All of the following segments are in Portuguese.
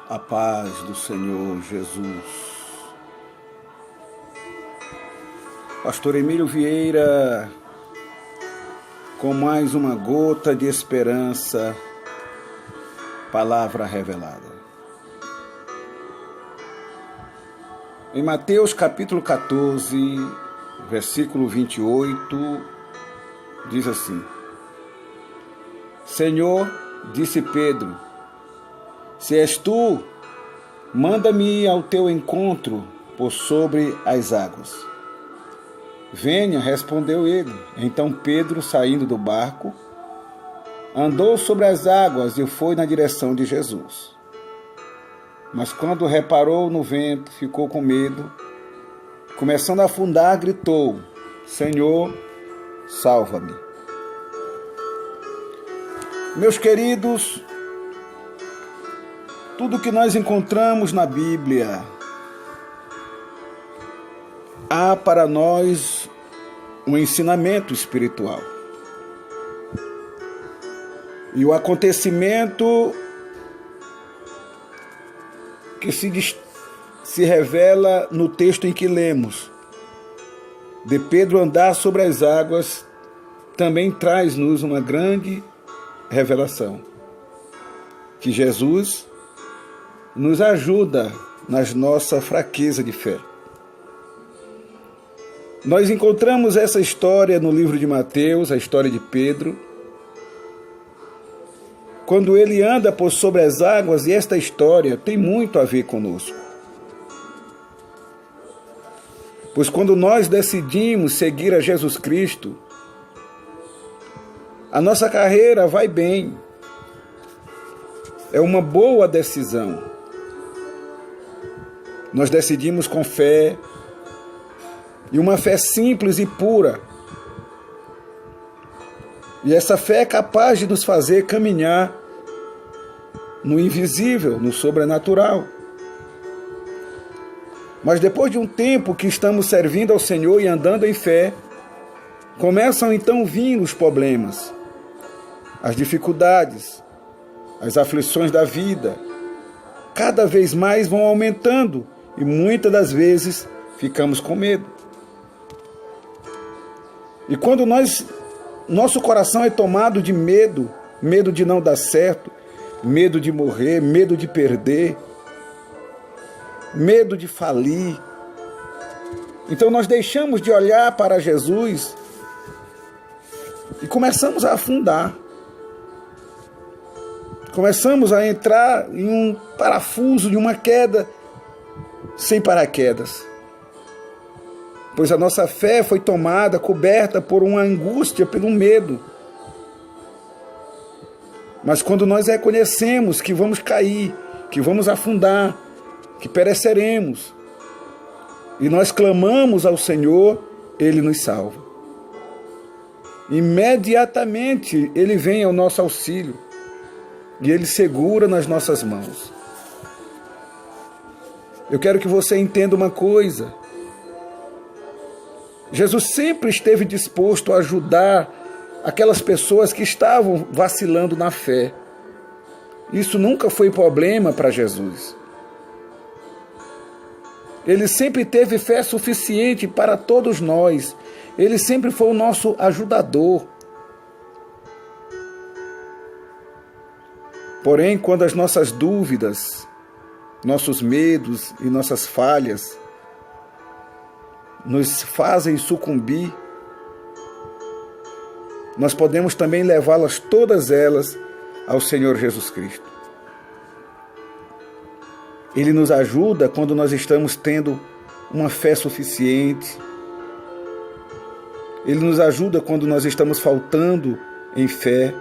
A paz do Senhor Jesus. Pastor Emílio Vieira, com mais uma gota de esperança, palavra revelada. Em Mateus capítulo 14, versículo 28, diz assim: Senhor, disse Pedro, se és tu, manda-me ir ao teu encontro por sobre as águas. Venha, respondeu ele. Então Pedro, saindo do barco, andou sobre as águas e foi na direção de Jesus. Mas quando reparou no vento, ficou com medo. Começando a afundar, gritou: Senhor, salva-me. Meus queridos, tudo que nós encontramos na Bíblia, há para nós um ensinamento espiritual. E o acontecimento que se revela no texto em que lemos, de Pedro andar sobre as águas, também traz-nos uma grande revelação. Que Jesus nos ajuda na nossa fraqueza de fé. Nós encontramos essa história no livro de Mateus, a história de Pedro, quando ele anda por sobre as águas, e esta história tem muito a ver conosco. Pois quando nós decidimos seguir a Jesus Cristo, a nossa carreira vai bem. É uma boa decisão. Nós decidimos com fé, e uma fé simples e pura. E essa fé é capaz de nos fazer caminhar no invisível, no sobrenatural. Mas depois de um tempo que estamos servindo ao Senhor e andando em fé, começam então a vir os problemas, as dificuldades, as aflições da vida. Cada vez mais vão aumentando e muitas das vezes ficamos com medo. E quando nosso coração é tomado de medo, medo de não dar certo, medo de morrer, medo de perder, medo de falir, então nós deixamos de olhar para Jesus e começamos a afundar. Começamos a entrar em um parafuso de uma queda sem paraquedas. Pois a nossa fé foi tomada, coberta por uma angústia, por um medo. Mas quando nós reconhecemos que vamos cair, que vamos afundar, que pereceremos, e nós clamamos ao Senhor, Ele nos salva. Imediatamente Ele vem ao nosso auxílio e Ele segura nas nossas mãos. Eu quero que você entenda uma coisa. Jesus sempre esteve disposto a ajudar aquelas pessoas que estavam vacilando na fé. Isso nunca foi problema para Jesus. Ele sempre teve fé suficiente para todos nós. Ele sempre foi o nosso ajudador. Porém, quando as nossas dúvidas, nossos medos e nossas falhas nos fazem sucumbir, nós podemos também levá-las, todas elas, ao Senhor Jesus Cristo. Ele nos ajuda quando nós estamos tendo uma fé suficiente. Ele nos ajuda quando nós estamos faltando em fé,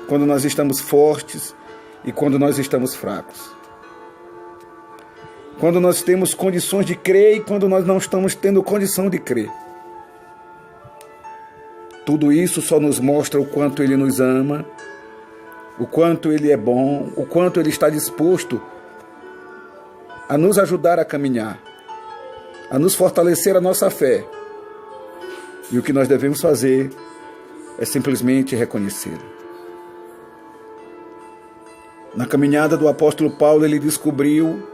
quando nós estamos fortes e quando nós estamos fracos. Quando nós temos condições de crer e quando nós não estamos tendo condição de crer. Tudo isso só nos mostra o quanto Ele nos ama, o quanto Ele é bom, o quanto Ele está disposto a nos ajudar a caminhar, a nos fortalecer a nossa fé. E o que nós devemos fazer é simplesmente reconhecê-lo. Na caminhada do apóstolo Paulo, ele descobriu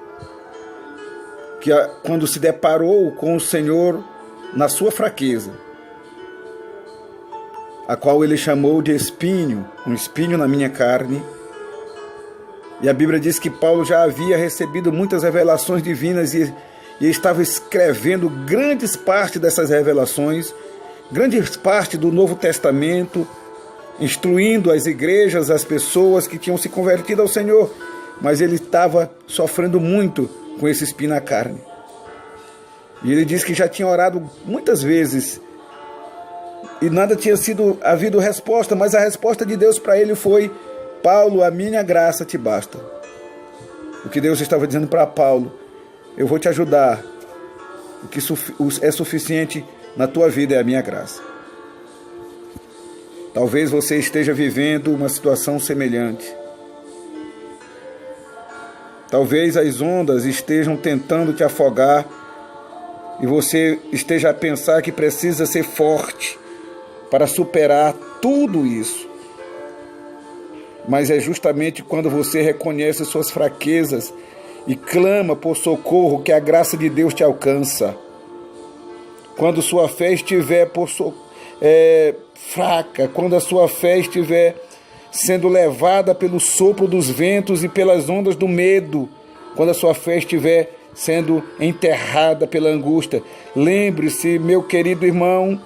que quando se deparou com o Senhor na sua fraqueza, a qual ele chamou de espinho, um espinho na minha carne. E a Bíblia diz que Paulo já havia recebido muitas revelações divinas e estava escrevendo grandes partes dessas revelações, grandes partes do Novo Testamento, instruindo as igrejas, as pessoas que tinham se convertido ao Senhor, mas ele estava sofrendo muito com esse espinho na carne. E ele diz que já tinha orado muitas vezes e nada tinha havido resposta, mas a resposta de Deus para ele foi: Paulo, a minha graça te basta. O que Deus estava dizendo para Paulo: eu vou te ajudar, o que é suficiente na tua vida é a minha graça. Talvez você esteja vivendo uma situação semelhante. Talvez as ondas estejam tentando te afogar e você esteja a pensar que precisa ser forte para superar tudo isso. Mas é justamente quando você reconhece suas fraquezas e clama por socorro que a graça de Deus te alcança. Quando sua fé estiver fraca, quando a sua fé estiver sendo levada pelo sopro dos ventos e pelas ondas do medo, quando a sua fé estiver sendo enterrada pela angústia, lembre-se, meu querido irmão,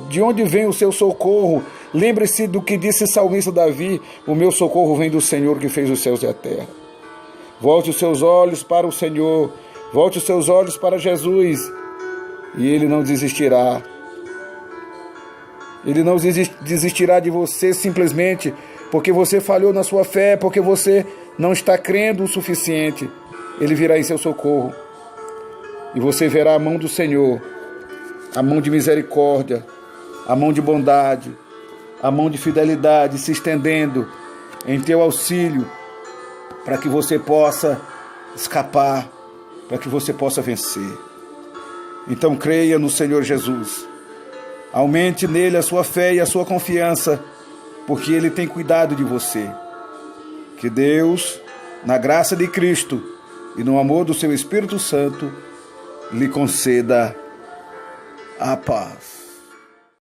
de onde vem o seu socorro? Lembre-se do que disse o salmista Davi: o meu socorro vem do Senhor que fez os céus e a terra. Volte os seus olhos para o Senhor, volte os seus olhos para Jesus, e Ele não desistirá. Ele não desistirá de você simplesmente porque você falhou na sua fé, porque você não está crendo o suficiente. Ele virá em seu socorro e você verá a mão do Senhor, a mão de misericórdia, a mão de bondade, a mão de fidelidade se estendendo em teu auxílio para que você possa escapar, para que você possa vencer. Então creia no Senhor Jesus. Aumente nele a sua fé e a sua confiança, porque Ele tem cuidado de você. Que Deus, na graça de Cristo e no amor do seu Espírito Santo, lhe conceda a paz.